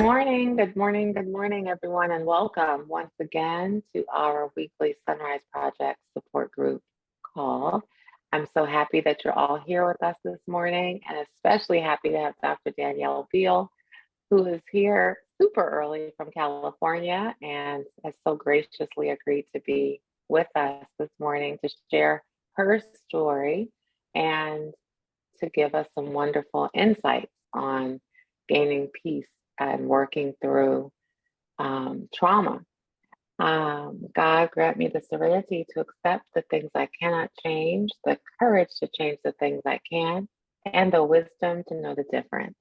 good morning, everyone, and welcome once again to our weekly SonRise Project support group call. I'm so happy that you're all here with us this morning, and especially happy to have Dr. Danyelle Beal, who is here super early from California and has so graciously agreed to be with us this morning to share her story and to give us some wonderful insights on gaining peace and working through trauma. God grant me the serenity to accept the things I cannot change, the courage to change the things I can, and the wisdom to know the difference.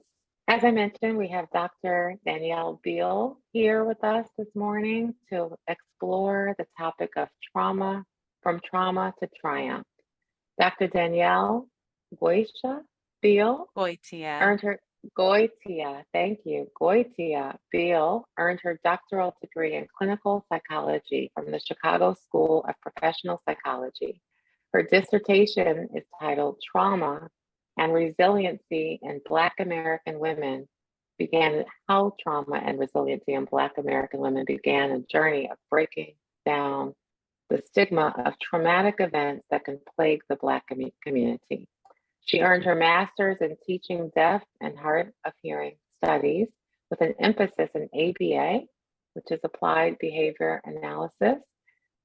As I mentioned, we have Dr. Danyelle Beal here with us this morning to explore the topic of trauma, from trauma to triumph. Dr. Danyelle Beal earned her Goitia Beal earned her doctoral degree in clinical psychology from the Chicago School of Professional Psychology. Her dissertation is titled Trauma and Resiliency in Black American Women How Trauma and Resiliency in Black American Women Began a Journey of Breaking Down the Stigma of Traumatic Events that Can Plague the Black Community. She earned her master's in teaching deaf and hard of hearing studies with an emphasis in ABA, which is applied behavior analysis,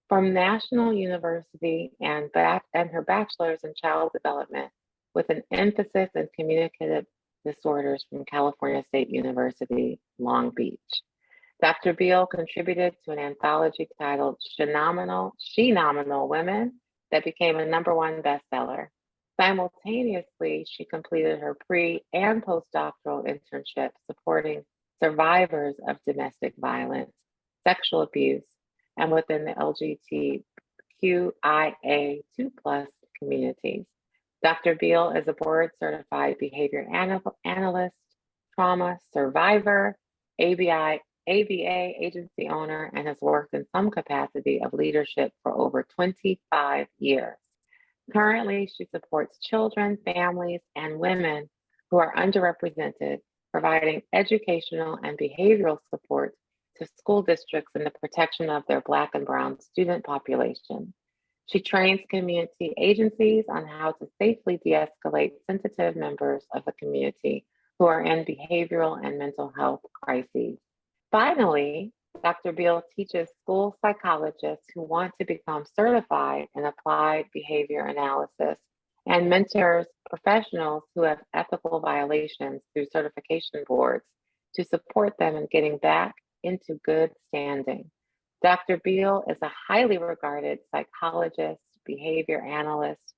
from National University, and her bachelor's in child development with an emphasis in communicative disorders from California State University, Long Beach. Dr. Beal contributed to an anthology titled She Nominal Women that became a #1 bestseller. Simultaneously, she completed her pre- and postdoctoral internship supporting survivors of domestic violence, sexual abuse, and within the LGBTQIA2+ communities. Dr. Beal is a board-certified behavior analyst, trauma survivor, ABA agency owner, and has worked in some capacity of leadership for over 25 years. Currently, she supports children, families, and women who are underrepresented, providing educational and behavioral support to school districts in the protection of their Black and Brown student population. She trains community agencies on how to safely de-escalate sensitive members of the community who are in behavioral and mental health crises. Finally, Dr. Beal teaches school psychologists who want to become certified in applied behavior analysis and mentors professionals who have ethical violations through certification boards to support them in getting back into good standing. Dr. Beal is a highly regarded psychologist, behavior analyst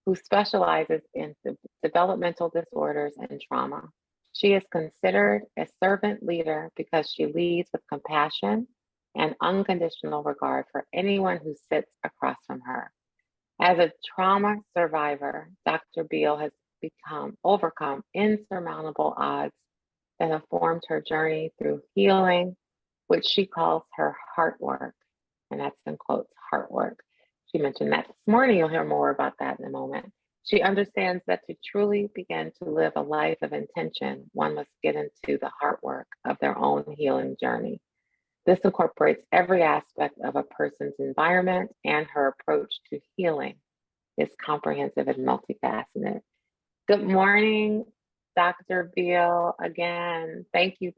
who specializes in developmental disorders and trauma. She is considered a servant leader because she leads with compassion and unconditional regard for anyone who sits across from her. As a trauma survivor, Dr. Beal has overcome insurmountable odds that have formed her journey through healing, which she calls her heart work. And that's in quotes, heart work. She mentioned that this morning. You'll hear more about that in a moment. She understands that to truly begin to live a life of intention, one must get into the heart work of their own healing journey. This incorporates every aspect of a person's environment, and her approach to healing is comprehensive and multifaceted. Good morning, Dr. Beal. Again, thank you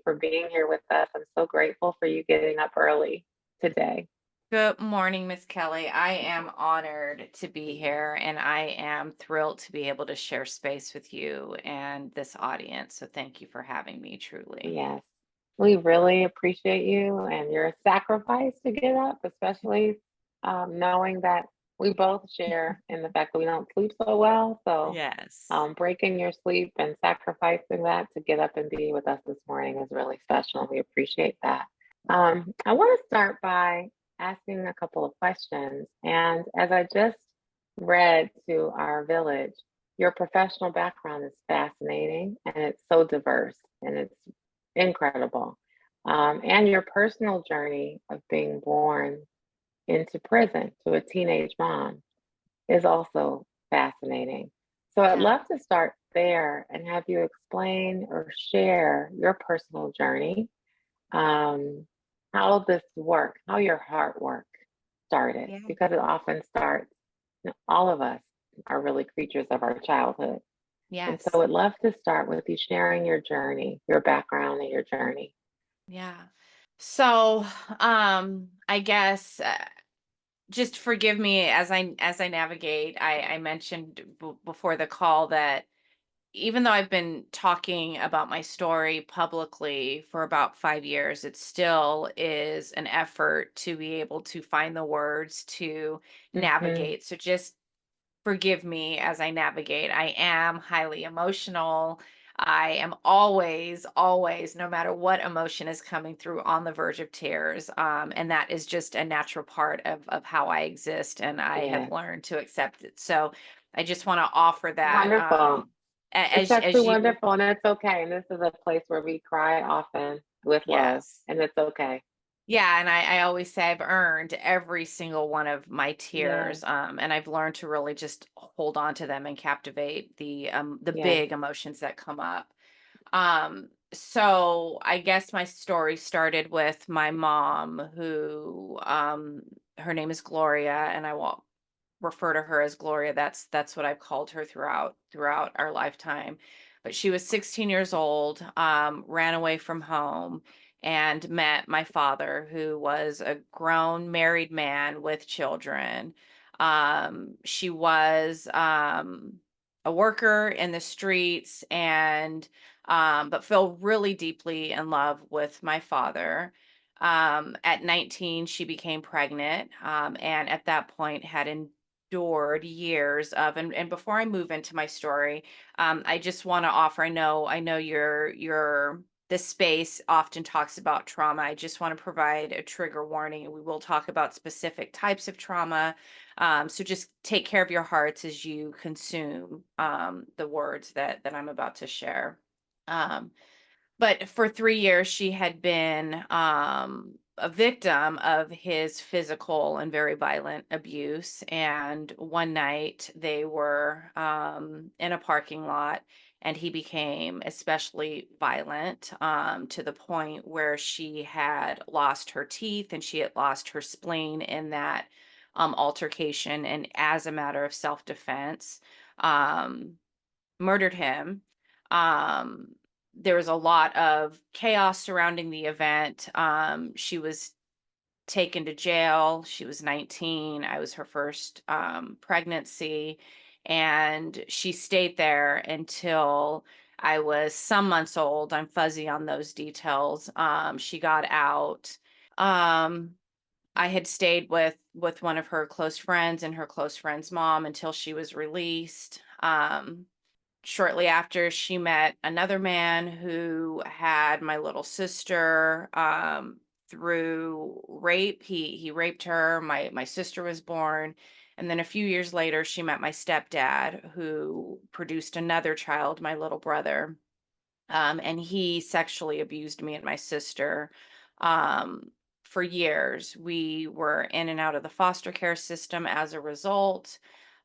for being here with us. I'm so grateful for you getting up early today. Good morning, Miss Kelli. I am honored to be here, and I am thrilled to be able to share space with you and this audience. So thank you for having me, truly. Yes, we really appreciate you and your sacrifice to get up, especially knowing that we both share in the fact that we don't sleep so well. So Yes. breaking your sleep and sacrificing that to get up and be with us this morning is really special. We appreciate that. I want to start by asking a couple of questions. And as I just read to our village, your professional background is fascinating and it's so diverse and it's incredible. And your personal journey of being born into prison to a teenage mom is also fascinating. So I'd Yeah. love to start there and have you explain or share your personal journey, um, how this work, how your heart work started, Yeah. because it often starts, all of us are really creatures of our childhood. And so Yes. I'd love to start with you sharing your journey, your background and your journey. Yeah. So, I guess just forgive me as I navigate. I mentioned before the call that even though I've been talking about my story publicly for about 5 years, it still is an effort to be able to find the words to Hmm. navigate. So just forgive me as I navigate. I am highly emotional. I am always, always, no matter what emotion is coming through, on the verge of tears. And that is just a natural part of how I exist, and I have Yes. learned to accept it. So I just want to offer that Wonderful. It's actually as you, wonderful, and it's okay. And this is a place where we cry often with love, yes. and it's okay. Yeah, and I always say I've earned every single one of my Yes, tears, and I've learned to really just hold on to them and captivate the yes. big emotions that come up. So I guess my story started with my mom, who her name is Gloria, and I will refer to her as Gloria. That's what I've called her throughout our lifetime. But she was 16 years old, ran away from home, and met my father, who was a grown married man with children. She was a worker in the streets, and but fell really deeply in love with my father. At 19, she became pregnant, and at that point had endured years of, and before I move into my story, I just want to offer, I know your this space often talks about trauma. I just want to provide a trigger warning, and we will talk about specific types of trauma. So just take care of your hearts as you consume the words that I'm about to share. Um, but for 3 years, she had been, a victim of his physical and very violent abuse, and one night they were, in a parking lot, and he became especially violent, to the point where she had lost her teeth and she had lost her spleen in that, altercation, and as a matter of self-defense, um murdered him. Um, there was a lot of chaos surrounding the event. She was taken to jail. She was 19. I was her first pregnancy. And she stayed there until I was some months old. I'm fuzzy on those details. She got out. Um, I had stayed with one of her close friends and her close friend's mom until she was released. Shortly after, she met another man who had my little sister, through rape. He raped her. My sister was born, and then a few years later she met my stepdad, who produced another child, my little brother. And he sexually abused me and my sister, um, for years. We were in and out of the foster care system as a result.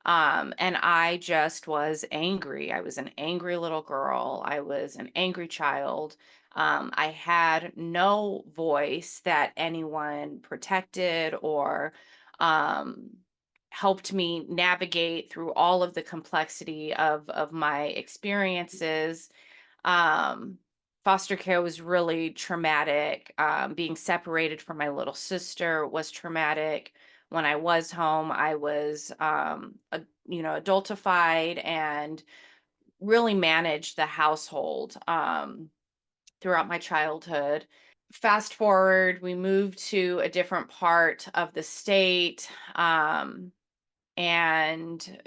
And I just was angry. I was an angry little girl. I was an angry child. I had no voice that anyone protected or um, helped me navigate through all of the complexity of my experiences. um, Foster care was really traumatic. Being separated from my little sister was traumatic. When I was home, I was, adultified and really managed the household throughout my childhood. Fast forward, we moved to a different part of the state. And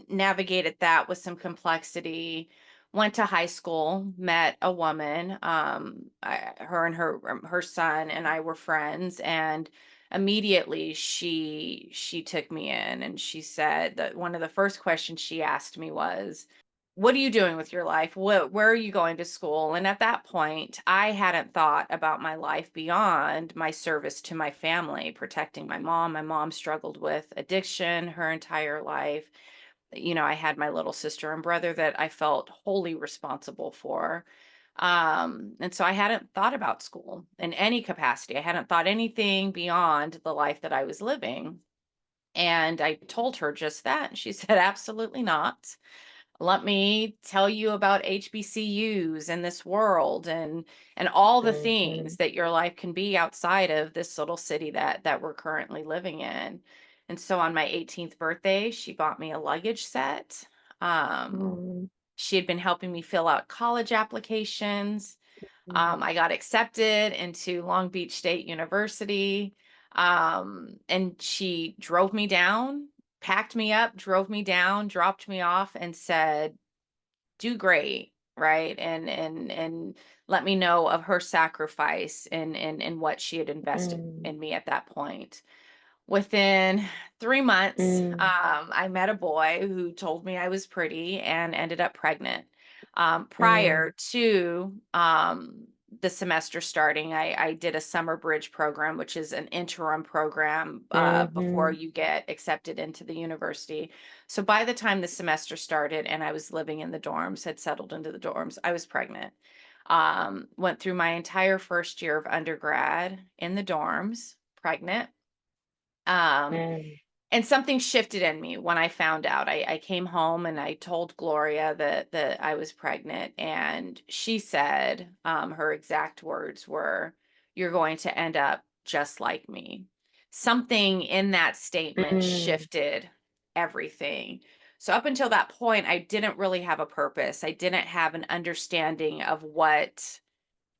navigated that with some complexity. Went to high school, met a woman. Her and her son and I were friends, and immediately she took me in, and she said that one of the first questions she asked me was, "What are you doing with your life? Where are you going to school?" And at that point, I hadn't thought about my life beyond my service to my family, protecting my mom. My mom struggled with addiction her entire life. I had my little sister and brother that I felt wholly responsible for. And so I hadn't thought about school in any capacity. I hadn't thought anything beyond the life that I was living. And I told her just that. And she said, absolutely not. Let me tell you about HBCUs and this world and all the things Mhm. that your life can be outside of this little city that we're currently living in. And so on my 18th birthday, she bought me a luggage set. Um, Mm, she had been helping me fill out college applications. mm, I got accepted into Long Beach State University. And she drove me down, packed me up, drove me down, dropped me off, and said, do great, right? And let me know of her sacrifice and what she had invested mm, in me at that point. Within 3 months, mm, I met a boy who told me I was pretty and ended up pregnant. mm, Prior to the semester starting, I did a summer bridge program, which is an interim program before mhm, you get accepted into the university. So by the time the semester started and I was living in the dorms, had settled into the dorms, I was pregnant. Went through my entire first year of undergrad in the dorms, pregnant. Um, mm, and something shifted in me when I found out. I came home and I told Gloria that I was pregnant, and she said, her exact words were, "You're going to end up just like me." Something in that statement mm. shifted everything. So up until that point, I didn't really have a purpose. I didn't have an understanding of what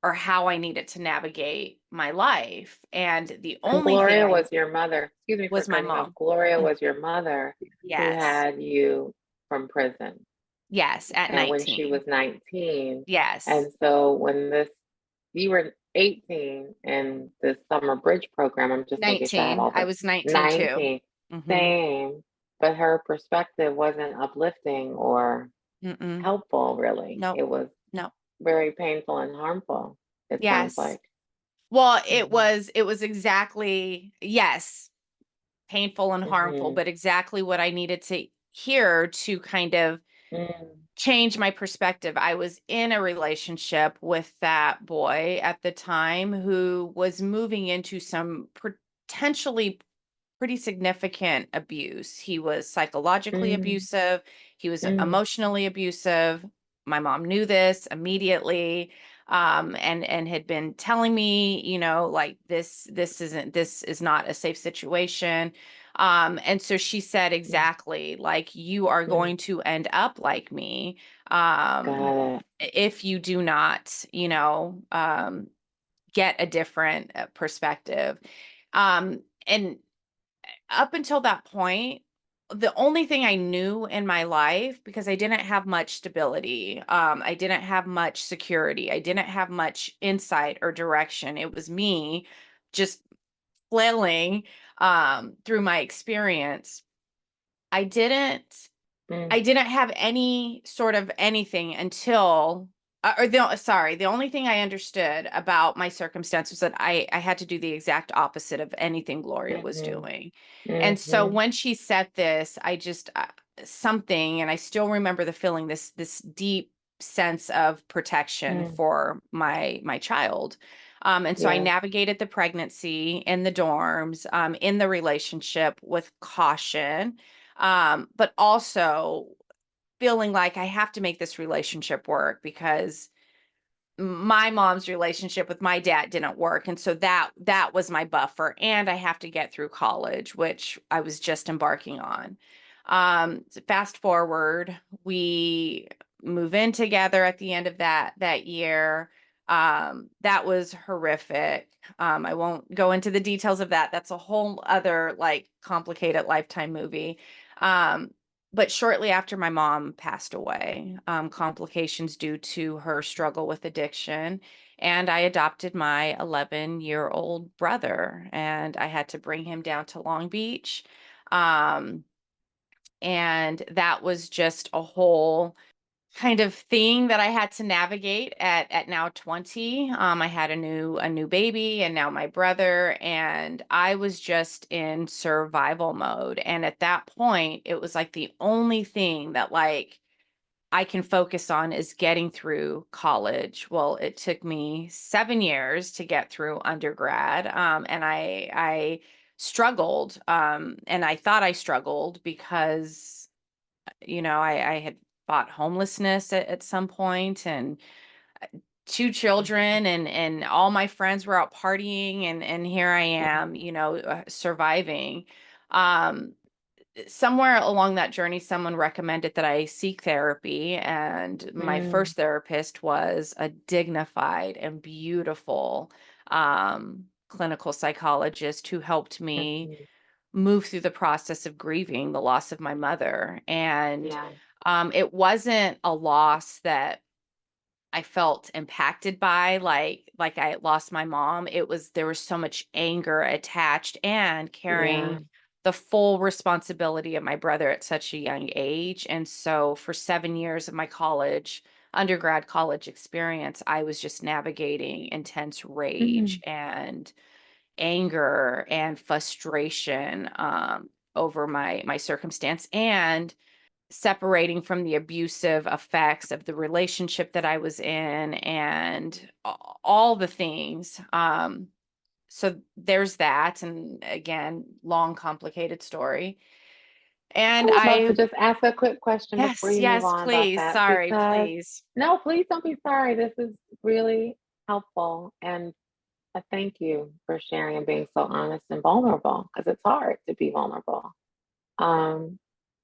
or how I needed to navigate my life. And the And only thing Gloria I was your mother. Excuse me for was my cutting you off. mom. Gloria Mm, was your mother who yes. had you from prison, Yes, at and when she 19. was 19. Yes. And so when this, you were 18 in the summer bridge program, I'm just making sure I have 19. all I this. was 19 too. 19, Mhm. same, but her perspective wasn't uplifting or Mm-mm. helpful, really. Nope. It was No. very painful and harmful, it sounds Yes. like. Well, it Mhm, was it was exactly, yes, painful and harmful, mhm, but exactly what I needed to hear to kind of mm, change my perspective. I was in a relationship with that boy at the time who was moving into some potentially pretty significant abuse. He was psychologically mm, abusive, he was mm, emotionally abusive. My mom knew this immediately, and had been telling me, like, this is not a safe situation. And so she said mm, exactly, like, you are mm. going to end up like me, um, Got it. if you do not, get a different perspective. And up until that point, the only thing I knew in my life, because I didn't have much stability, I didn't have much security, I didn't have much insight or direction. It was me just flailing through my experience. I didn't Mm, I didn't have any sort of anything until or the sorry, the only thing I understood about my circumstance was that I had to do the exact opposite of anything Gloria was mhm, doing. And so mhm, when she said this, I just something, and I still remember the feeling, this deep sense of protection mm. for my child. And so I Yes. navigated the pregnancy in the dorms, in the relationship with caution, but also feeling like I have to make this relationship work because my mom's relationship with my dad didn't work, and so that was my buffer, and I have to get through college, which I was just embarking on. So fast forward, we move in together at the end of that year. That was horrific. I won't go into the details of that. That's a whole other, like, complicated Lifetime movie. Um, but shortly after my mom passed away, complications due to her struggle with addiction, and I adopted my 11-year-old brother, and I had to bring him down to Long Beach. Um, and that was just a whole kind of thing that I had to navigate at now 20. I had a new baby and now my brother, and I was just in survival mode. And at that point, it was like the only thing that like I can focus on is getting through college. Well, it took me 7 years to get through undergrad. And I struggled. And I thought I struggled because I had fought homelessness at some point, and two children, and all my friends were out partying, and here I am, surviving. Um, Somewhere along that journey, someone recommended that I seek therapy, and my Mm, first therapist was a dignified and beautiful clinical psychologist who helped me mhm. move through the process of grieving the loss of my mother. And Yeah. it wasn't a loss that I felt impacted by, like I lost my mom. There was so much anger attached and Yeah. carrying the full responsibility of my brother at such a young age. And so for 7 years of my undergrad college experience, I was just navigating intense rage Mhm. and anger and frustration over my circumstance, and separating from the abusive effects of the relationship that I was in, and all the things. So there's that, and again, long, complicated story. I And would love to I, just ask a quick question before yes, you move yes, on about please. that Sorry, because please. no, please don't be sorry. This is really helpful. And I thank you for sharing and being so honest and vulnerable because it's hard to be vulnerable. Um,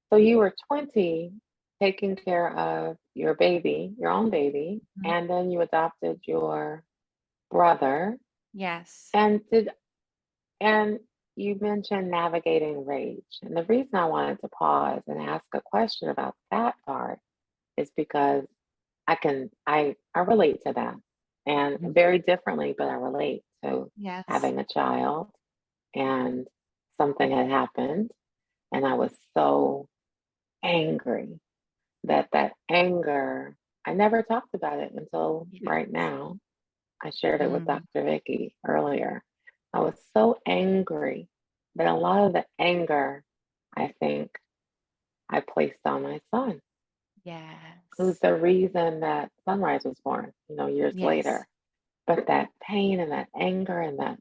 so you were 20 taking care of your baby, your own baby, Mhm. and then you adopted your brother. Yes. And and you mentioned navigating rage. And the reason I wanted to pause and ask a question about that part is because I relate to that and Mhm. very differently, but I relate to Yes. having a child and something had happened and I was so angry that anger I never talked about it until Yeah. right now. I shared it with Mm. Dr. Vicky earlier. I was so angry, but a lot of the anger I think I placed on my son, who's Yes. the reason that SonRise was born, years Yes. later. But that pain and that anger and that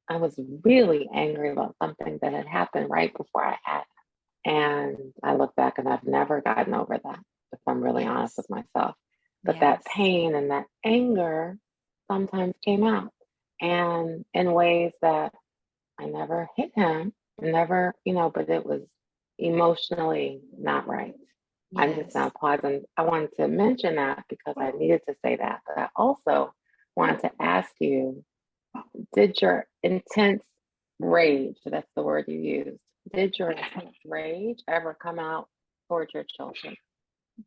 I was really angry about something that had happened right before I had. And I look back and I've never gotten over that, if I'm really honest Yes. with myself. But that Yes. pain and that anger sometimes came out and in ways that I never hit him, never, but it was emotionally not right. I'm just now Yes. pausing. I wanted to mention that because I needed to say that. But I also wanted to ask you, did your intense rage, that's the word you used, did your intense rage ever come out towards your children?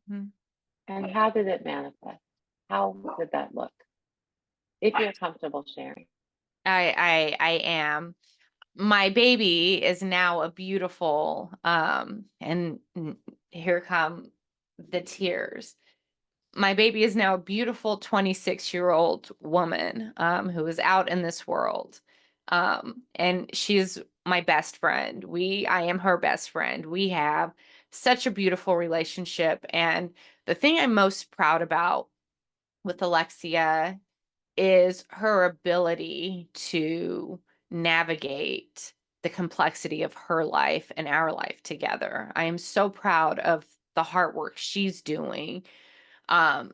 Mhm. And how did it manifest? How did that look? If you're comfortable sharing. I am. My baby is now a beautiful, here come the tears. My baby is now a beautiful 26-year-old woman, who is out in this world. And she's my best friend. I am her best friend. We have such a beautiful relationship. And the thing I'm most proud about with Alexia is her ability to navigate the complexity of her life and our life together. I am so proud of the hard work she's doing. Um,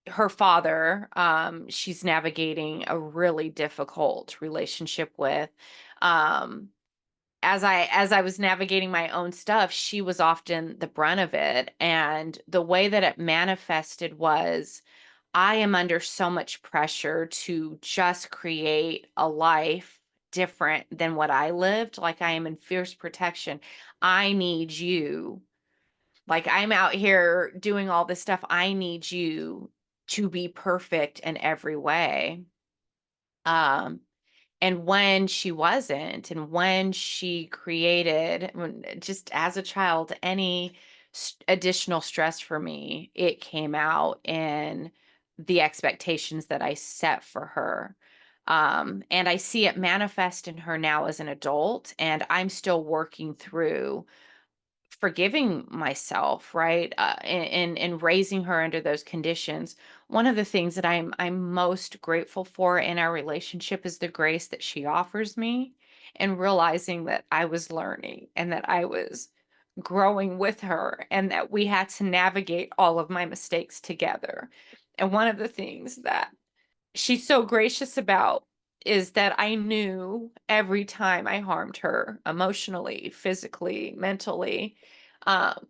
Her father, she's navigating a really difficult relationship with. Um, as I was navigating my own stuff, she was often the brunt of it. And the way that it manifested was I am under so much pressure to just create a life different than what I lived. Like I am in fierce protection. I need you. Like I'm out here doing all this stuff. I need you to be perfect in every way. Um, and when she wasn't, and when she created, just as a child, any additional stress for me, it came out in the expectations that I set for her. And I see it manifest in her now as an adult, and I'm still working through forgiving myself, right? In raising her under those conditions. One of the things that I'm most grateful for in our relationship is the grace that she offers me, and realizing that I was learning and that I was growing with her, and that we had to navigate all of my mistakes together. And one of the things that she's so gracious about is that I knew every time I harmed her emotionally, physically, mentally, um,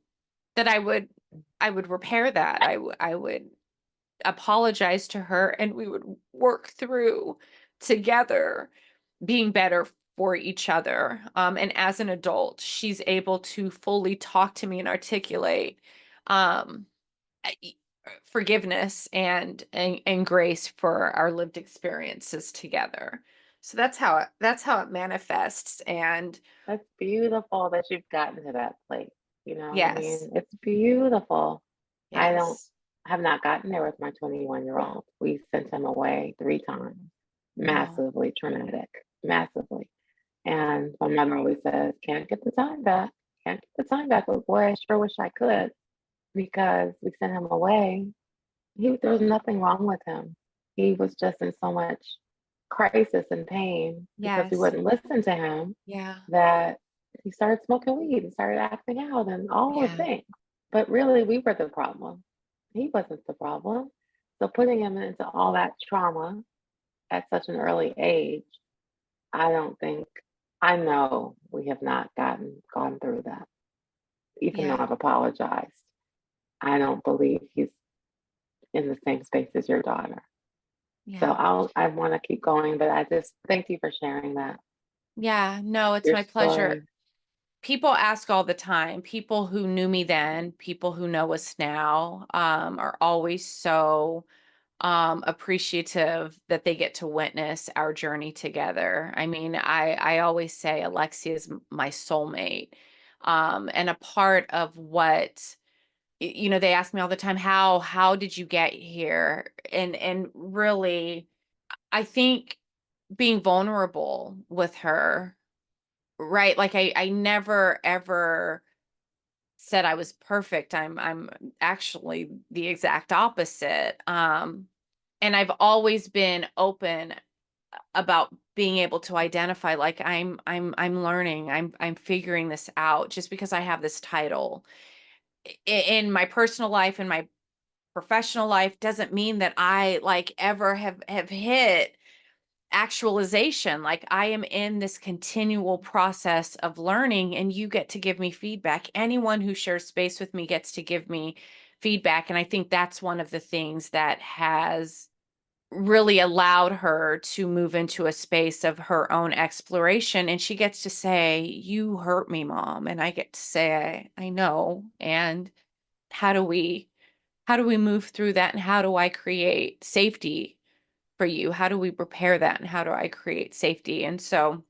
that I would repair that. I would apologize to her, and we would work through together being better for each other. And as an adult, she's able to fully talk to me and articulate um, e- forgiveness and grace for our lived experiences together. So that's how it manifests. And That's beautiful that you've gotten to that place. I yes, mean, it's beautiful. I don't yes, have not gotten there with my 21-year-old. We sent him away 3 times. wow, Massively traumatic, massively. And my mother always says, can't get the time back. Can't get the time back. But boy, I sure wish I could because we sent him away. There was nothing wrong with him. He was just in so much crisis and pain because we yes, wouldn't listen to him yeah, that he started smoking weed and started acting out and all the yeah, things. But really, we were the problem. He wasn't the problem. So putting him into all that trauma at such an early age, I don't think, I know we have not gone through that. Even though yeah, I've apologized, I don't believe he's in the same space as your daughter. So yeah. I want to keep going, but I just thank you for sharing that, Yeah, no, it's your my pleasure. story. People ask all the time. People who knew me then, people who know us now, are always so appreciative that they get to witness our journey together. I mean, I always say Alexia is my soulmate. And a part of what they ask me all the time, how did you get here? And really, I think being vulnerable with her, right? Like I never ever said I was perfect. I'm actually the exact opposite. And I've always been open about being able to identify, like, I'm learning, I'm figuring this out. Just because I have this title in my personal life and my professional life doesn't mean that I like ever have hit actualization. Like, I am in this continual process of learning, and you get to give me feedback. Anyone who shares space with me gets to give me feedback. And I think that's one of the things that has really allowed her to move into a space of her own exploration. And she gets to say, "You hurt me, mom." And I get to say, I know. And how do we move through that? And how do I create safety for you? How do we prepare that? And how do I create safety? And so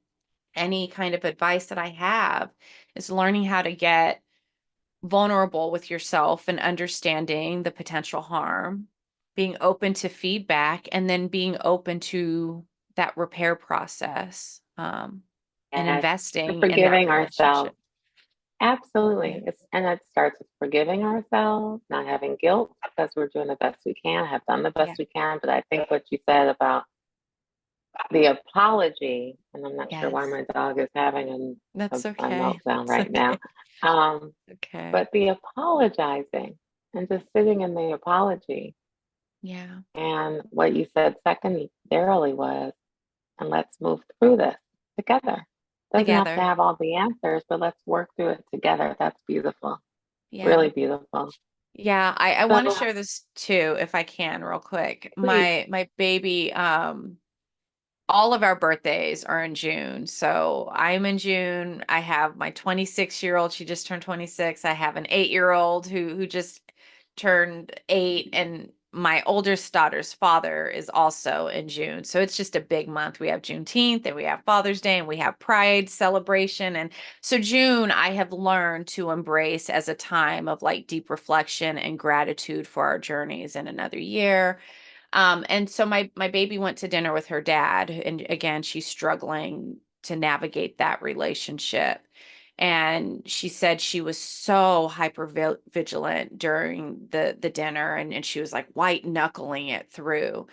any kind of advice that I have is learning how to get vulnerable with yourself and understanding the potential harm, being open to feedback, and then being open to that repair process, and Yes, and investing in that forgiving relationship. ourselves. Yeah. Absolutely. And it starts with forgiving ourselves, not having guilt because we're doing the best we can, have done the best Yeah. we can. But I think what you said about the apology, and I'm not sure why Yes. my dog is having That's a okay. meltdown It's right now. okay. Um, Okay. but the apologizing and just sitting in the apology. Yeah. And what you said secondarily was, and let's move through this together. Doesn't have to Together. have all the answers, but let's work through it together. That's beautiful. Yeah. Really beautiful. Yeah, I want to So share this too, if I can, real quick. please, My baby, all of our birthdays are in June. So I'm in June. I have my 26-year-old, she just turned 26. I have an 8-year-old who just turned 8, and my oldest daughter's father is also in June. So it's just a big month. We have Juneteenth and we have Father's Day and we have Pride celebration. And so June, I have learned to embrace as a time of like deep reflection and gratitude for our journeys in another year. And so my baby went to dinner with her dad, and again, she's struggling to navigate that relationship. And she said she was so hyper vigilant during the dinner, and she was like white knuckling it through.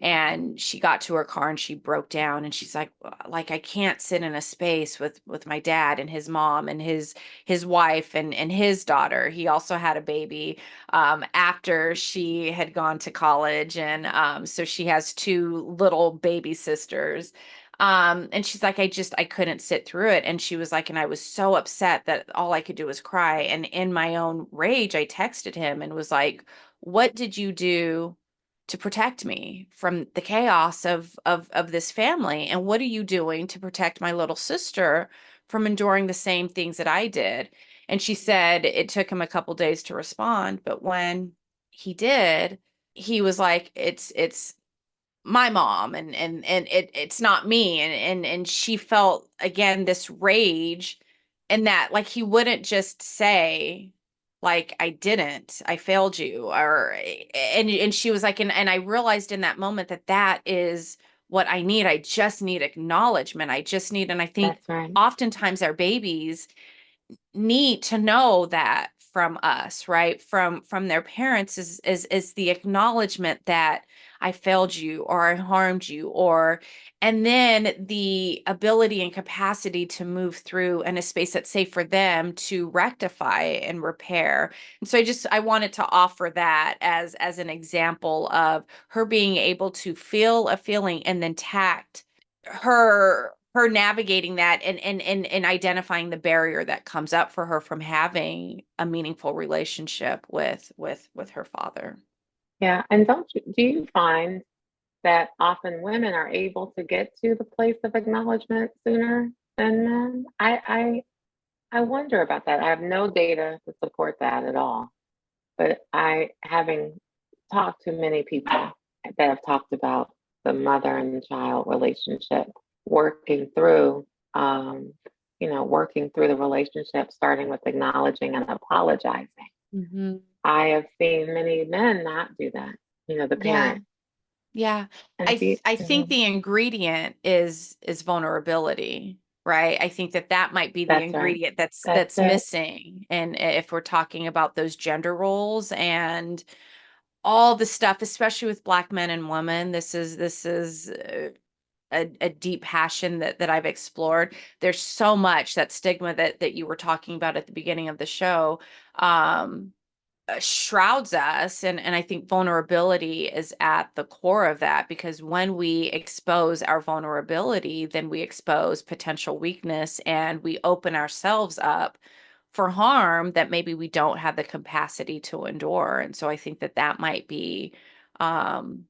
And she got to her car and she broke down, and she's like I can't sit in a space with my dad and his mom and his wife and his daughter. He also had a baby after she had gone to college. And so she has two little baby sisters. And she's like, I couldn't sit through it. And she was like, and I was so upset that all I could do was cry. And in my own rage, I texted him and was like, what did you do to protect me from the chaos of this family? And what are you doing to protect my little sister from enduring the same things that I did? And she said it took him a couple days to respond, but when he did, he was like, it's my mom, and it's not me. And she felt again this rage, and that like he wouldn't just say like I failed you, or and she was like, and I realized in that moment that that is what I need. I just need acknowledgement. I just need, and I think That's right. oftentimes our babies need to know that from us, right? From their parents is the acknowledgement that I failed you or I harmed you, or and then the ability and capacity to move through in a space that's safe for them to rectify and repair. And so I wanted to offer that as an example of her being able to feel a feeling and then tact her navigating that, and identifying the barrier that comes up for her from having a meaningful relationship with her father. Yeah. And do you find that often women are able to get to the place of acknowledgement sooner than men? I wonder about that. I have no data to support that at all. But having talked to many people that have talked about the mother and the child relationship, working through, working through the relationship, starting with acknowledging and apologizing. Mm-hmm. I have seen many men not do that, the Yeah. parent. Yeah. And if you, I think mhm, the ingredient is vulnerability, right? I think that might be the that's right. ingredient that's That's it. missing. And if we're talking about those gender roles and all the stuff, especially with Black men and women, this is a deep passion that I've explored. There's so much that stigma that you were talking about at the beginning of the show. Um, shrouds us, and I think vulnerability is at the core of that, because when we expose our vulnerability, then we expose potential weakness and we open ourselves up for harm that maybe we don't have the capacity to endure. And so I think that might be um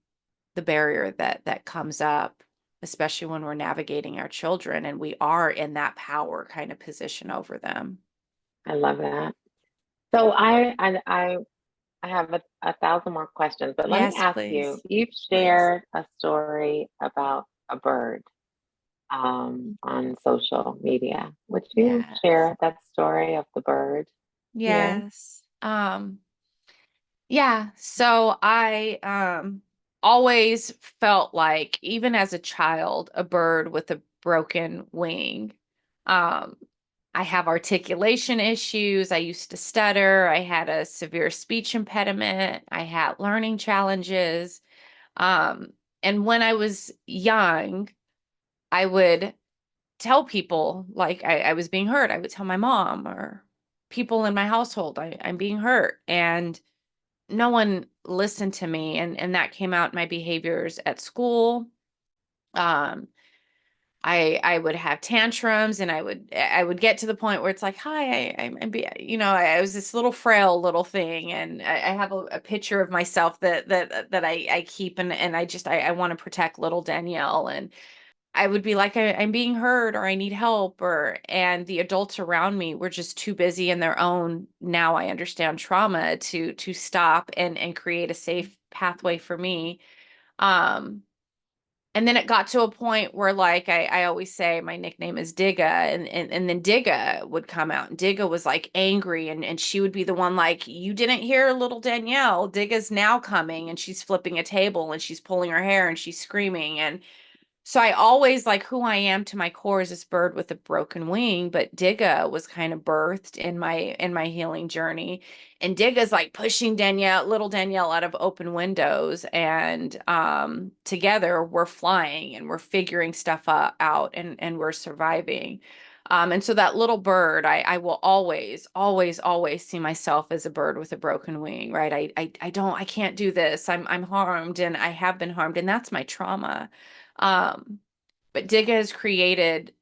the barrier that comes up, especially when we're navigating our children and we are in that power kind of position over them. I love that. So I have a thousand more questions, but let me Yes, ask you, please. you've shared a story about a bird Mm. on social media. Would you Yes. share that story of the bird here? Yes. Yeah, so I always felt like, even as a child, a bird with a broken wing. Um I have articulation issues. I used to stutter. I had a severe speech impediment. I had learning challenges. Um and when I was young, I would tell people like I was being hurt. I would tell my mom or people in my household I'm being hurt. And no one listened to me, and that came out in my behaviors at school. um I would have tantrums, and I would get to the point where it's like, hi, I was this little frail little thing, and I have a picture of myself that I keep, and I want to protect little Danielle. And I would be like, I'm being hurt, or I need help, and the adults around me were just too busy in their own, now I understand, trauma to stop and create a safe pathway for me. Um, and then it got to a point where, like, I always say my nickname is Digga, and then Digga would come out, and Digga was like angry, and she would be the one like, you didn't hear little Danyelle, Digga's now coming, and she's flipping a table and she's pulling her hair and she's screaming. And so I always, like, who I am to my core is this bird with a broken wing, but Digga was kind of birthed in my healing journey. And Digga's like pushing little Danyelle out of open windows, and together we're flying and we're figuring stuff out, and we're surviving. And so that little bird, I will always, always, always see myself as a bird with a broken wing, right? I can't do this. I'm harmed, and I have been harmed, and that's my trauma. Um, but Digga has created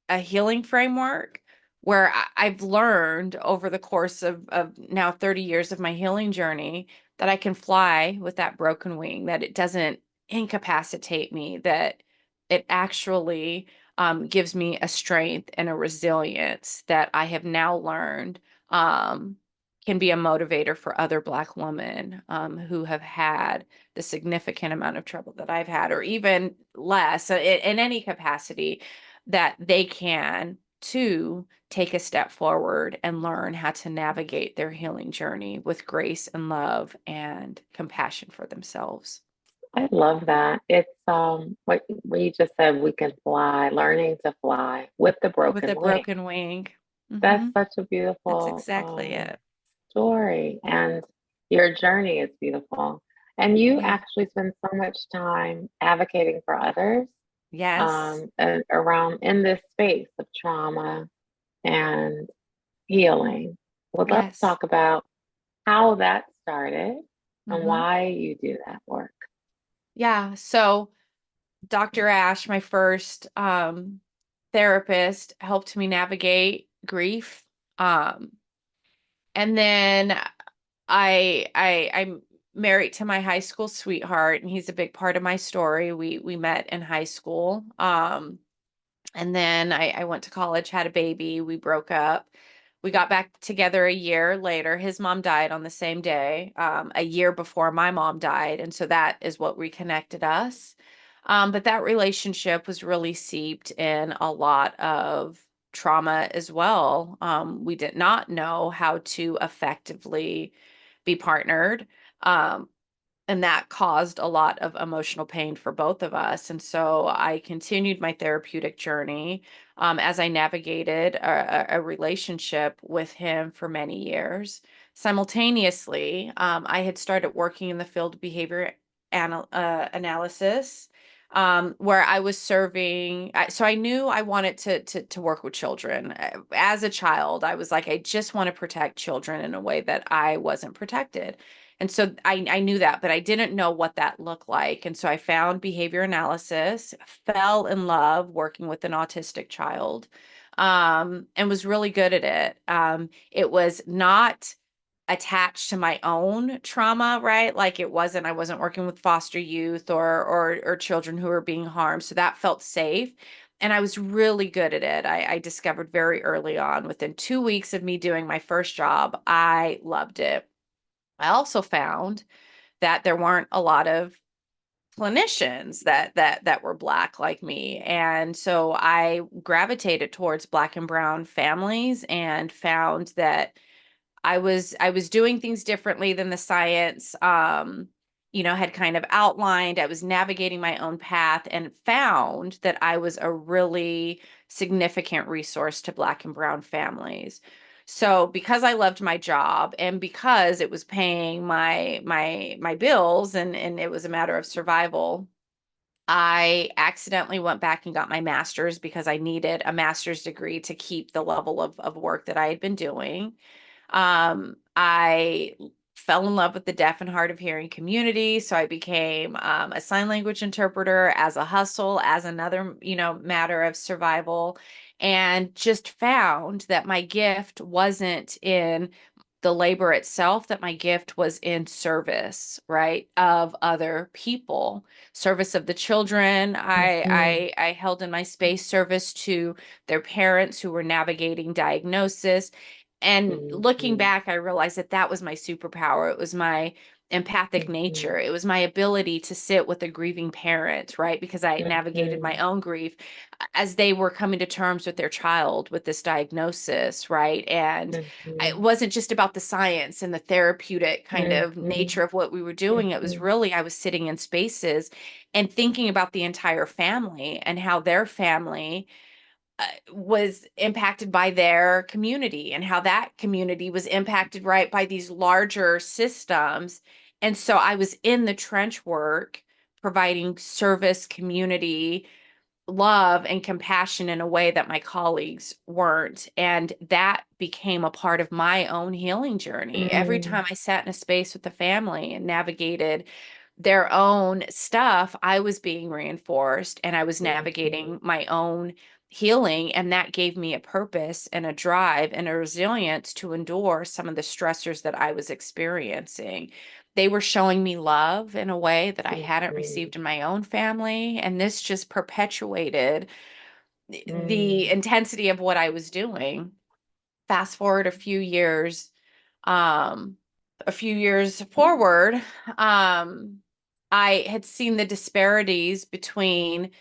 a healing framework where I've learned over the course of now 30 years of my healing journey that I can fly with that broken wing, that it doesn't incapacitate me, that it actually gives me a strength and a resilience that I have now learned um, can be a motivator for other Black women who have had the significant amount of trouble that I've had, or even less, in any capacity, that they can too take a step forward and learn how to navigate their healing journey with grace and love and compassion for themselves. I love that. It's what you just said, we can fly, learning to fly with the With broken a wing. broken wing. That's Hmm. such a That's beautiful exactly it. story, and your journey is beautiful. And you Yeah. actually spend so much time advocating for others Yes. around in this space of trauma and healing. Would love to Yes. talk about how that started and Hmm. why you do that work. Yeah. So Dr. Ash, my first therapist, helped me navigate grief. Um, and then I'm married to my high school sweetheart, and he's a big part of my story. We met in high school. And then I went to college, had a baby, we broke up. We got back together a year later. His mom died on the same day, a year before my mom died. And so that is what reconnected us. But that relationship was really seeped in a lot of trauma as well. We did not know how to effectively be partnered. Um, and that caused a lot of emotional pain for both of us. And so I continued my therapeutic journey as I navigated a relationship with him for many years. Simultaneously, I had started working in the field of behavior analysis. Where I was serving, so I knew I wanted to work with children. As a child, I was like, I just want to protect children in a way that I wasn't protected. And so I knew that, but I didn't know what that looked like. And so I found behavior analysis, fell in love working with an autistic child, and was really good at it. It was not attached to my own trauma, right? Like I wasn't working with foster youth or children who were being harmed. So that felt safe. And I was really good at it. I discovered very early on, within 2 weeks of me doing my first job, I loved it. I also found that there weren't a lot of clinicians that were Black like me. And so I gravitated towards Black and brown families and found that I was doing things differently than the science had kind of outlined. I was navigating my own path and found that I was a really significant resource to Black and brown families. So because I loved my job and because it was paying my bills, and it was a matter of survival, I accidentally went back and got my master's because I needed a master's degree to keep the level of work that I had been doing. I fell in love with the deaf and hard of hearing community. So I became a sign language interpreter as a hustle, as another, matter of survival, and just found that my gift wasn't in the labor itself, that my gift was in service, right, of other people, service of the children. Mhm. I held in my space, service to their parents who were navigating diagnosis. And looking Mhm. back, I realized that that was my superpower. It was my empathic Mhm. nature. It was my ability to sit with a grieving parent, right? Because I navigated my Mhm. own grief as they were coming to terms with their child with this diagnosis, right? And it Mhm. wasn't just about the science and the therapeutic kind of nature Mhm. of what we were doing. It was Mhm. really, I was sitting in spaces and thinking about the entire family and how their family was impacted by their community and how that community was impacted right by these larger systems. And so I was in the trench work, providing service, community, love, and compassion in a way that my colleagues weren't. And that became a part of my own healing journey. Every time Mhm. I sat in a space with the family and navigated their own stuff, I was being reinforced and I was Mhm. navigating my own healing. And that gave me a purpose and a drive and a resilience to endure some of the stressors that I was experiencing. They were showing me love in a way that I hadn't Mhm. received in my own family. And this just perpetuated the Mhm. intensity of what I was doing. Fast forward um, a few years forward, I had seen the disparities between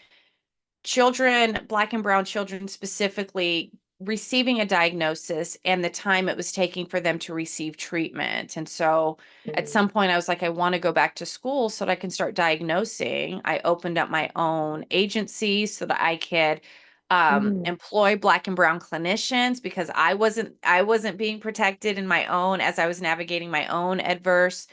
children, Black and brown children specifically, receiving a diagnosis and the time it was taking for them to receive treatment. And so at some point, I was like, I want to go back to school so that I can start diagnosing. I opened up my own agency so that I could Mhm. employ Black and brown clinicians because I wasn't being protected in my own as I was navigating my own adverse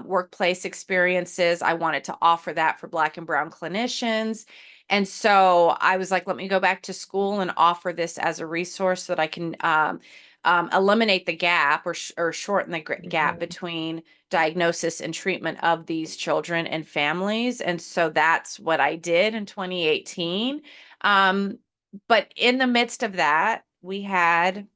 workplace experiences. I wanted to offer that for Black and brown clinicians. And so I was like, let me go back to school and offer this as a resource so that I can eliminate the gap or shorten the gap Mhm. between diagnosis and treatment of these children and families. And so that's what I did in 2018. Um, but in the midst of that, we had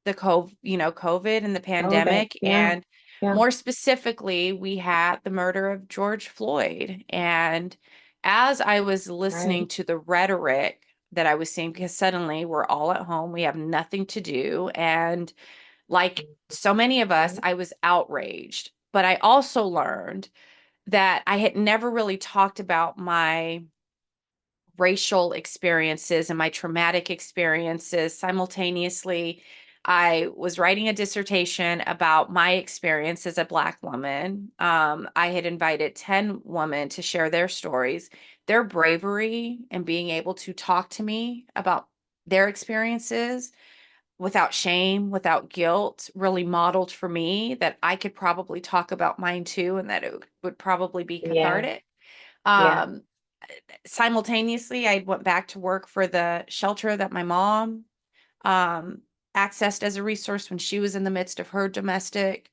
COVID and the COVID. pandemic. Yeah. And Yeah. more specifically, we had the murder of George Floyd. And as I was listening Right. to the rhetoric that I was seeing, because suddenly we're all at home, we have nothing to do. And like so many of us, Mhm. I was outraged. But I also learned that I had never really talked about my racial experiences and my traumatic experiences simultaneously. I was writing a dissertation about my experience as a Black woman. I had invited 10 women to share their stories. Their bravery and being able to talk to me about their experiences without shame, without guilt, really modeled for me that I could probably talk about mine too, and that it would probably be Yeah. cathartic. Yeah. Um, Simultaneously, I went back to work for the shelter that my mom um, accessed as a resource when she was in the midst of her domestic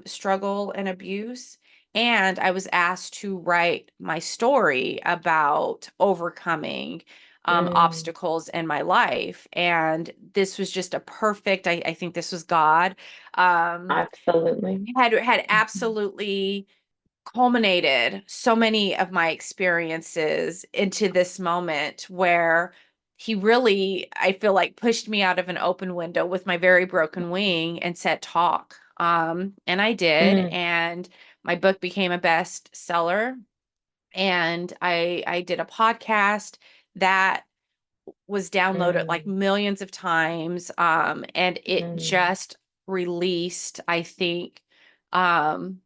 struggle and abuse. And I was asked to write my story about overcoming Mm. obstacles in my life. And this was just a perfect, I think this was God, um, Absolutely. had Mhm. absolutely culminated so many of my experiences into this moment where he really, I feel like, pushed me out of an open window with my very broken wing and said, talk. And I did. Mm. And my book became a bestseller. And I did a podcast that was downloaded like Mm. millions of times. And it Mm. just released, I think, um,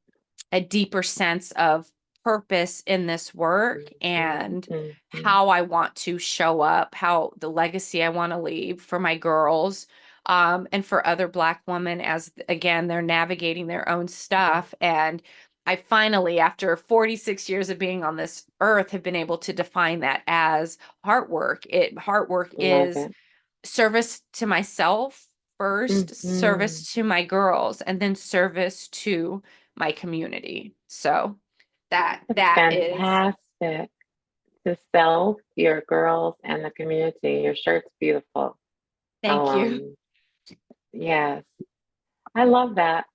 a deeper sense of purpose in this work Mhm. and Mhm. how I want to show up, how the legacy I want to leave for my girls, and for other Black women as, again, they're navigating their own stuff. And I finally, after 46 years of being on this earth, have been able to define that as heart work. Heart work Love is it. service to myself first, Mhm. service to my girls, and then service to my community. So That's that is fantastic. To self, your girls, and the community. Your shirt's beautiful. thank you. Um, yes, I love that.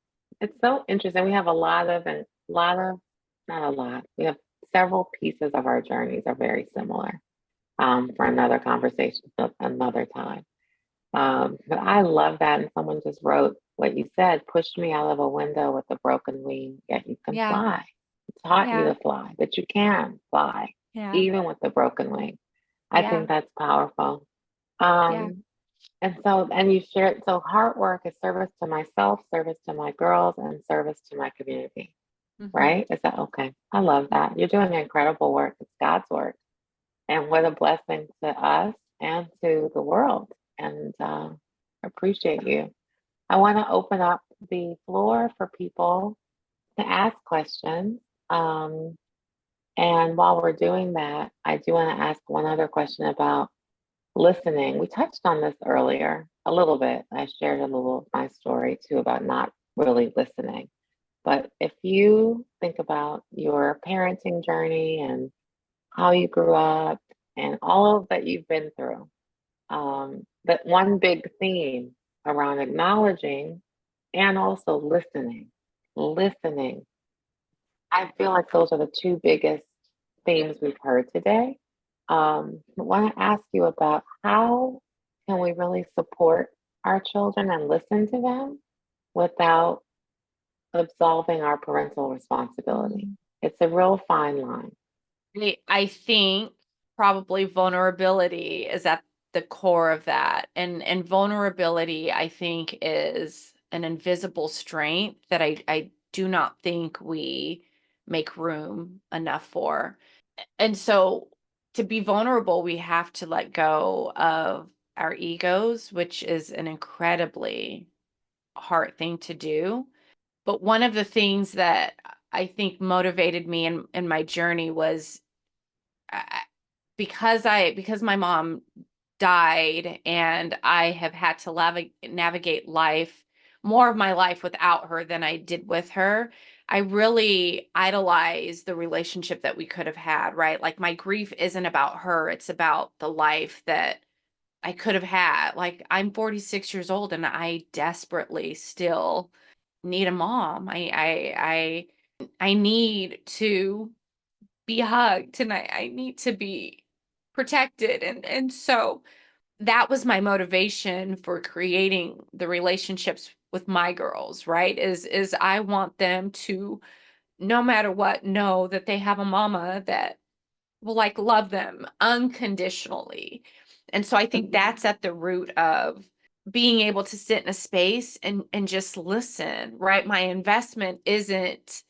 It's so interesting. We have a lot of, and a lot of, not a lot. We have several pieces of our journeys are very similar. For another conversation, another time. But I love that. And someone just wrote what you said, pushed me out of a window with a broken wing, yet you can Yeah. fly. It taught you Yeah. to fly, that you can fly, Yeah. even with the broken wing. I Yeah. think that's powerful. Yeah. And so, and you shared, so heart work is service to myself, service to my girls, and service to my community, Hmm. right? Is that okay? I love that. You're doing incredible work. It's God's work. And what a blessing to us and to the world. And appreciate you. I want to open up the floor for people to ask questions. Um, and while we're doing that, I do want to ask one other question about listening. We touched on this earlier a little bit. I shared a little of my story too about not really listening. But if you think about your parenting journey and how you grew up and all of that you've been through, that one big theme around acknowledging and also listening. Listening. I feel like those are the two biggest themes we've heard today. I want to ask you about how can we really support our children and listen to them without absolving our parental responsibility. It's a real fine line. I think probably vulnerability is at the core of that. And vulnerability, I think, is an invisible strength that I do not think we make room enough for. And so to be vulnerable, we have to let go of our egos, which is an incredibly hard thing to do. But one of the things that I think motivated me in my journey was I, because my mom died and I have had to navigate life, more of my life without her than I did with her. I really idolize the relationship that we could have had, right? Like my grief isn't about her, it's about the life that I could have had. Like I'm 46 years old and I desperately still need a mom. I need to be hugged and I need to be protected. And so that was my motivation for creating the relationships with my girls, right? Is I want them to, no matter what, know that they have a mama that will like love them unconditionally. And so I think that's at the root of being able to sit in a space and just listen, right? My investment isn't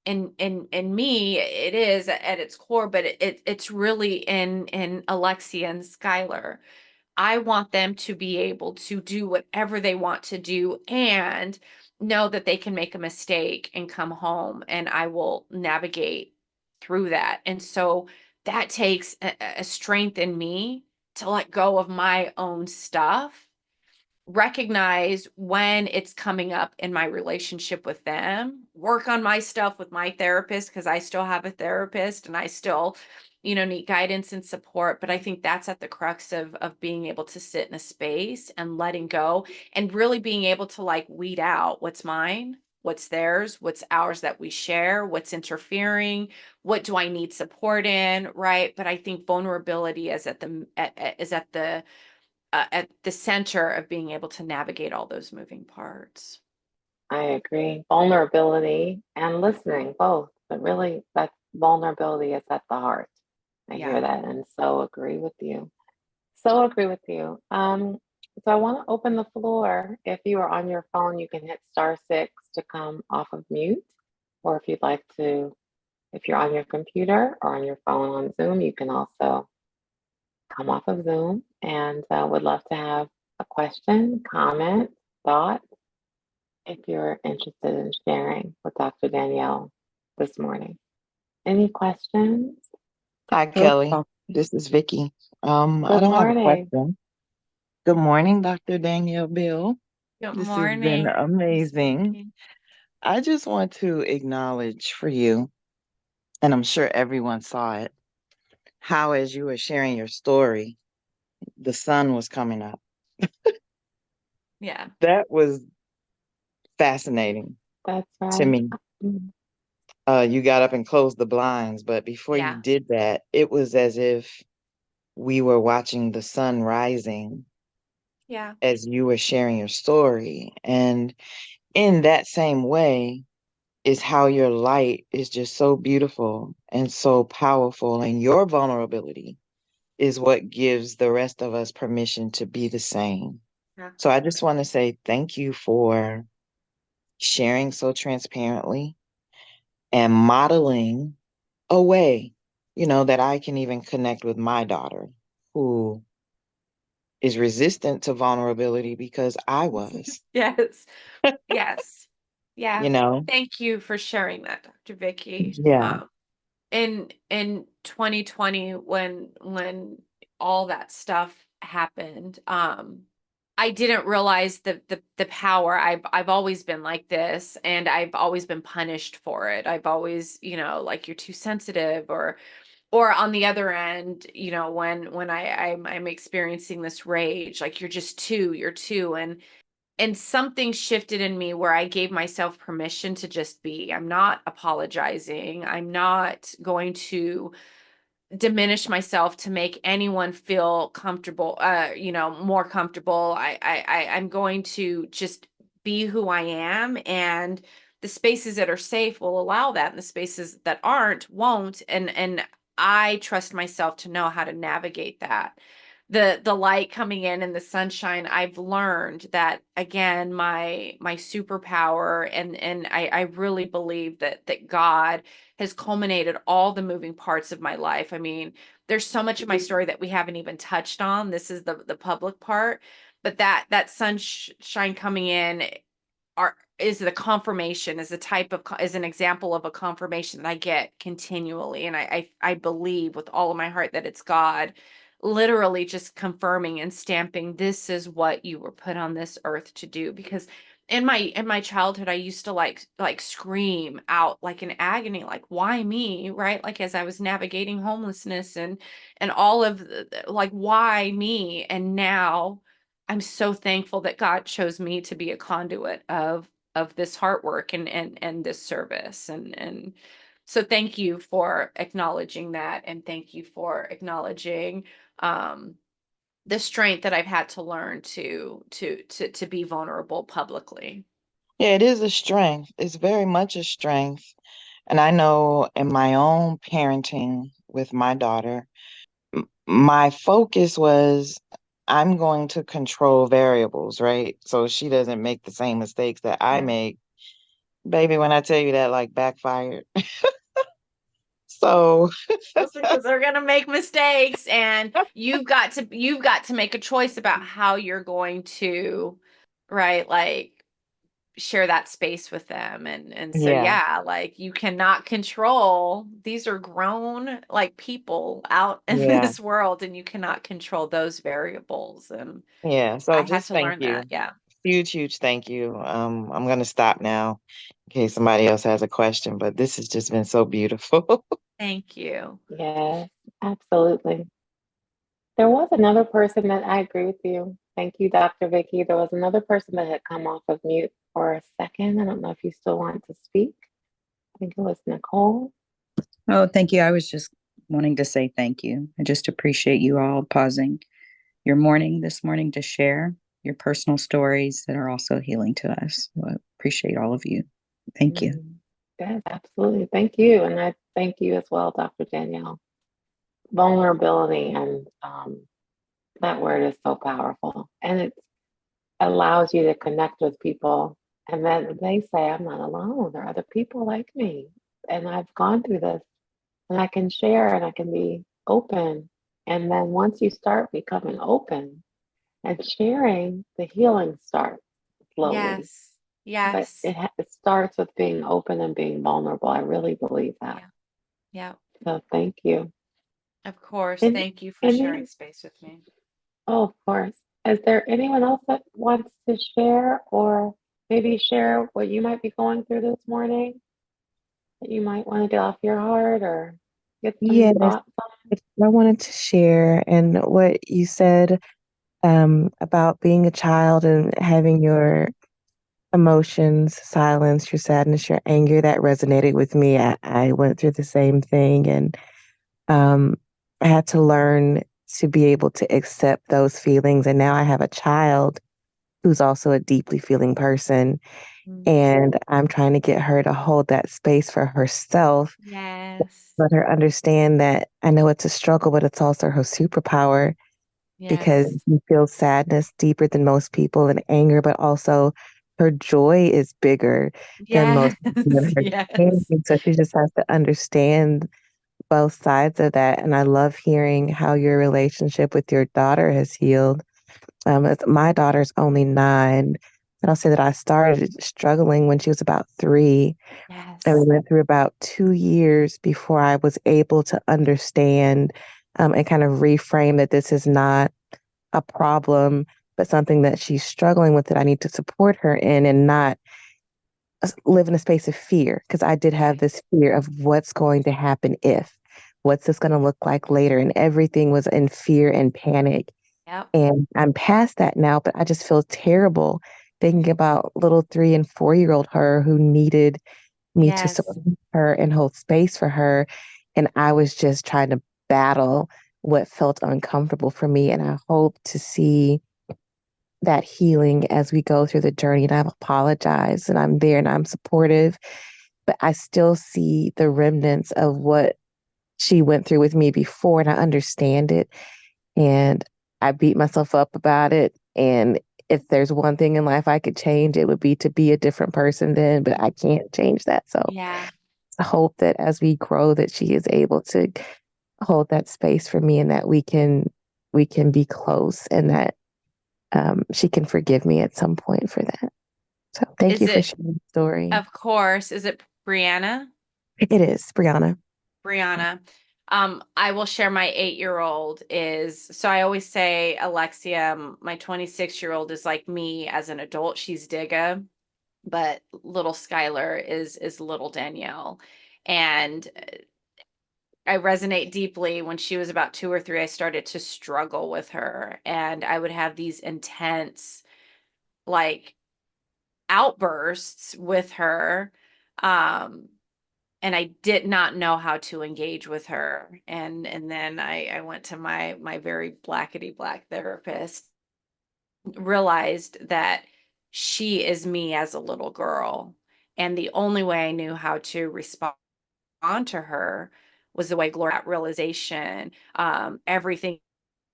in me, it is at its core, but it's really in Alexia and Skylar. I want them to be able to do whatever they want to do and know that they can make a mistake and come home and I will navigate through that. And so that takes a strength in me to let go of my own stuff, recognize when it's coming up in my relationship with them, work on my stuff with my therapist because I still have a therapist and I still, need guidance and support. But I think that's at the crux of being able to sit in a space and letting go and really being able to like weed out what's mine, what's theirs, what's ours that we share, what's interfering, what do I need support in, right? But I think vulnerability is at the center of being able to navigate all those moving parts. I agree. Vulnerability and listening, both, but really that vulnerability is at the heart. I hear Yeah. that and so agree with you. So agree with you. So I want to open the floor. If you are on your phone, you can hit *6 to come off of mute. Or if you'd like to, if you're on your computer or on your phone on Zoom, you can also come off of Zoom and would love to have a question, comment, thought, if you're interested in sharing with Dr. Danyelle this morning. Any questions? Hi, Kelly. This is Vicky. I Good don't have a morning. question. Good morning, Dr. Danyelle Beal. Good This has been morning, Miss amazing. Vicky. I just want to acknowledge for you, and I'm sure everyone saw it, how as you were sharing your story, the sun was coming up. Yeah. That was fascinating That's to right. me. Mm. You got up and closed the blinds, but before you Yeah. did that, it was as if we were watching the sun rising Yeah. as you were sharing your story. And in that same way is how your light is just so beautiful and so powerful, and your vulnerability is what gives the rest of us permission to be the same. Yeah. So I just want to say thank you for sharing so transparently and modeling a way, that I can even connect with my daughter who is resistant to vulnerability because I was, Yes. Yes. Yeah. you know? Thank you for sharing that, Dr. Vicky. Yeah. In 2020, when all that stuff happened, I didn't realize the power. I've always been like this, and I've always been punished for it. I've always, like, you're too sensitive, or on the other end, when I'm experiencing this rage, like, you're too, and something shifted in me where I gave myself permission to just be. I'm not apologizing. I'm not going to diminish myself to make anyone feel comfortable, more comfortable. I'm going to just be who I am, and the spaces that are safe will allow that, and the spaces that aren't won't. And I trust myself to know how to navigate that. The light coming in and the sunshine, I've learned that, again, my superpower, and I really believe that God has culminated all the moving parts of my life. I mean, there's so much of my story that we haven't even touched on. This is the public part, but that sunshine coming in is the confirmation, is the type of is an example of a confirmation that I get continually, and I believe with all of my heart that it's God literally just confirming and stamping, this is what you were put on this earth to do. Because in my childhood, I used to like scream out like in agony, like, why me, right? Like, as I was navigating homelessness and all of like, why me? And now I'm so thankful that God chose me to be a conduit of this heart work and this service. And so thank you for acknowledging that, and thank you for acknowledging um the strength that I've had to learn to be vulnerable publicly. Yeah, it is a strength. It's very much a strength. And I know in my own parenting with my daughter, my focus was I'm going to control variables, right? So she doesn't make the same mistakes that I Yeah. make. Baby, when I tell you that, like, backfired. So, Because they're gonna make mistakes, and you've got to make a choice about how you're going to, right, like, share that space with them. And so, yeah, yeah, like, you cannot control, these are grown, like, people out in yeah, this world, and you cannot control those variables. And yeah. So I had just to thank learn that. you. Yeah. Huge, huge thank you. I'm gonna stop now in case somebody else has a question, but this has just been so beautiful. Thank you. Yes, absolutely. There was another person that I agree with you. Thank you, Dr. Vicky. There was another person that had come off of mute for a second. I don't know if you still want to speak. I think it was Nicole. Oh, thank you. I was just wanting to say thank you. I just appreciate you all pausing your morning this morning to share your personal stories that are also healing to us. So I appreciate all of you. Thank you. Yes, absolutely. Thank you. And I thank you as well, Dr. Danyelle. Vulnerability, and that word is so powerful. And it allows you to connect with people. And then they say, I'm not alone. There are other people like me. And I've gone through this. And I can share and I can be open. And then once you start becoming open and sharing, the healing starts slowly. Yes. But Yes. it starts with being open and being vulnerable. I really believe that. Yeah. Yeah. So thank you. Of course. And Thank you for sharing any, space with me. oh, of course. Is there anyone else that wants to share, or maybe share what you might be going through this morning that you might want to get off your heart or get some Yes, thoughts on? I wanted to share and what you said about being a child and having your emotions silenced, your sadness, your anger, that resonated with me. I went through the same thing, and I had to learn to be able to accept those feelings. And now I have a child who's also a deeply feeling person. And I'm trying to get her to hold that space for herself. Yes. Let her understand that I know it's a struggle, but it's also her superpower because Yes. she feels sadness deeper than most people and anger, but also her joy is bigger than Yes. most people in her Yes. community. So she just has to understand both sides of that. And I love hearing how your relationship with your daughter has healed. My daughter's only 9. And I'll say that I started struggling when she was about 3. And we Yes. went through about 2 years before I was able to understand and kind of reframe that this is not a problem, but something that she's struggling with that I need to support her in and not live in a space of fear. Because I did have this fear of what's going to happen if, what's this going to look like later? And everything was in fear and panic. Yep. And I'm past that now, but I just feel terrible thinking about little 3 and 4-year-old her who needed me to Yes. support her and hold space for her. And I was just trying to battle what felt uncomfortable for me. And I hope to see that healing as we go through the journey. And I've apologized and I'm there and I'm supportive, but I still see the remnants of what she went through with me before and I understand it. And I beat myself up about it. And if there's one thing in life I could change, it would be to be a different person then, but I can't change that. So Yeah. I hope that as we grow that she is able to hold that space for me and that we can be close and that she can forgive me at some point for that. So thank Is you for it, sharing the story. of course, is it Brianna? It is, Brianna. Brianna. I will share my 8-year-old is, so I always say Alexia, my 26-year-old is like me as an adult. She's Digga, but little Skylar is little Danyelle. And I resonate deeply. When she was about 2 or 3, I started to struggle with her, and I would have these intense, like, outbursts with her. Um, and I did not know how to engage with her. And then I went to my very blackety black therapist, realized that she is me as a little girl. And the only way I knew how to respond to her was the way Gloria, that realization, everything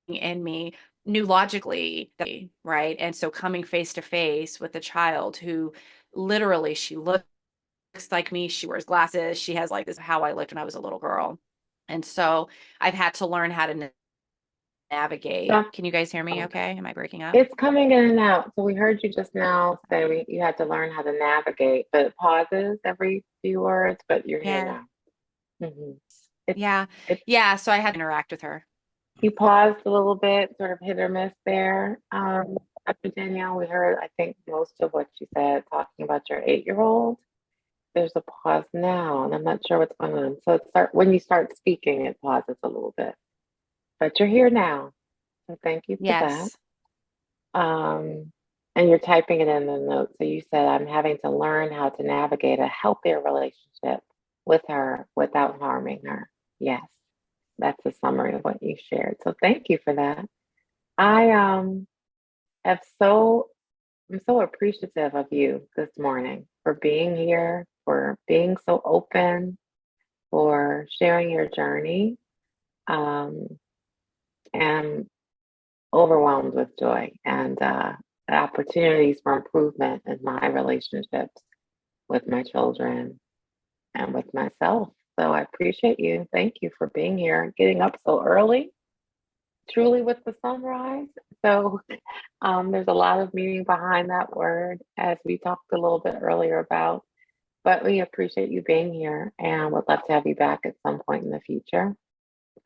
in me knew logically, right? And so coming face to face with a child who literally, she looks like me, she wears glasses, she has like this how I looked when I was a little girl. And so I've had to learn how to navigate. Doc- Can you guys hear me oh, okay? Am I breaking up? It's coming in and out. So we heard you just now say you had to learn how to navigate, but it pauses every few words, but you're here Yeah. now. hmm It's Yeah. it. Yeah. So I had to interact with her. You paused a little bit, sort of hit or miss there. Dr. Danielle, we heard, I think, most of what you said, talking about your 8-year-old. There's a pause now, and I'm not sure what's going on. So when you start speaking, it pauses a little bit, but you're here now. So thank you for that. Yes. And you're typing it in the notes. So you said, I'm having to learn how to navigate a healthier relationship with her without harming her. Yes, that's a summary of what you shared. So thank you for that. I have so I'm so appreciative of you this morning for being here, for being so open, for sharing your journey. And overwhelmed with joy and the opportunities for improvement in my relationships with my children and with myself. So I appreciate you. Thank you for being here and getting up so early, truly with the sunrise. So there's a lot of meaning behind that word, as we talked a little bit earlier about. But we appreciate you being here and would love to have you back at some point in the future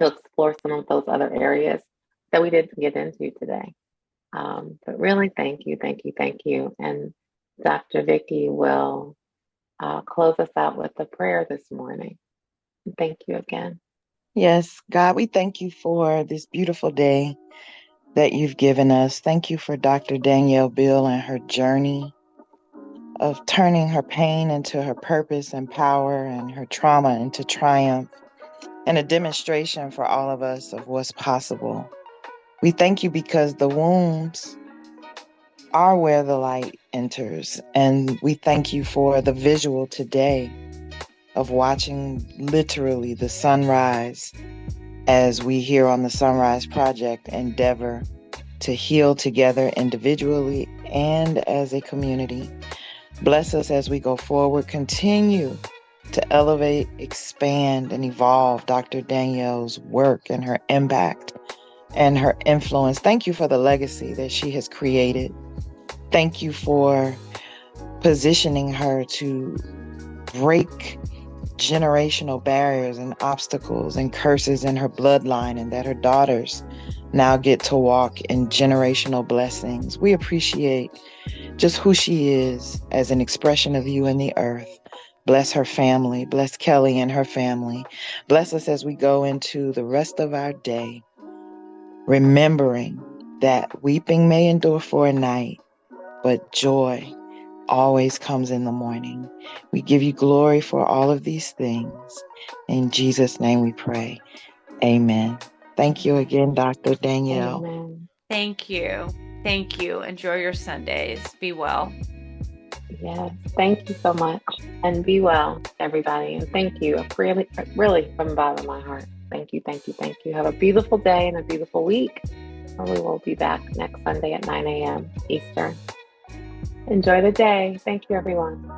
to explore some of those other areas that we didn't get into today. But really, thank you, thank you, thank you. And Dr. Vicky will close us out with a prayer this morning. Thank you again. Yes, God, we thank you for this beautiful day that you've given us. Thank you for Dr. Danyelle Beal and her journey of turning her pain into her purpose and power and her trauma into triumph. and a demonstration for all of us of what's possible. We thank you because the wombs are where the light enters. And we thank you for the visual today of watching literally the sunrise as we here on the SonRise Project endeavor to heal together individually and as a community. Bless us as we go forward. Continue to elevate, expand, and evolve Dr. Danyelle's work and her impact and her influence. Thank you for the legacy that she has created. Thank you for positioning her to break generational barriers and obstacles and curses in her bloodline, and that her daughters now get to walk in generational blessings. We appreciate just who she is as an expression of you in the earth. Bless her family. Bless Kelli and her family. Bless us as we go into the rest of our day, remembering that weeping may endure for a night, but joy always comes in the morning. We give you glory for all of these things. In Jesus' name we pray. Amen. Thank you again, Dr. Danyelle. Amen. Thank you. Thank you. Enjoy your Sundays. Be well. Yes. Thank you so much. And be well, everybody. And thank you. Really, really from the bottom of my heart. Thank you. Thank you. Thank you. Have a beautiful day and a beautiful week. And we will be back next Sunday at 9 a.m. Eastern. Enjoy the day. Thank you, everyone.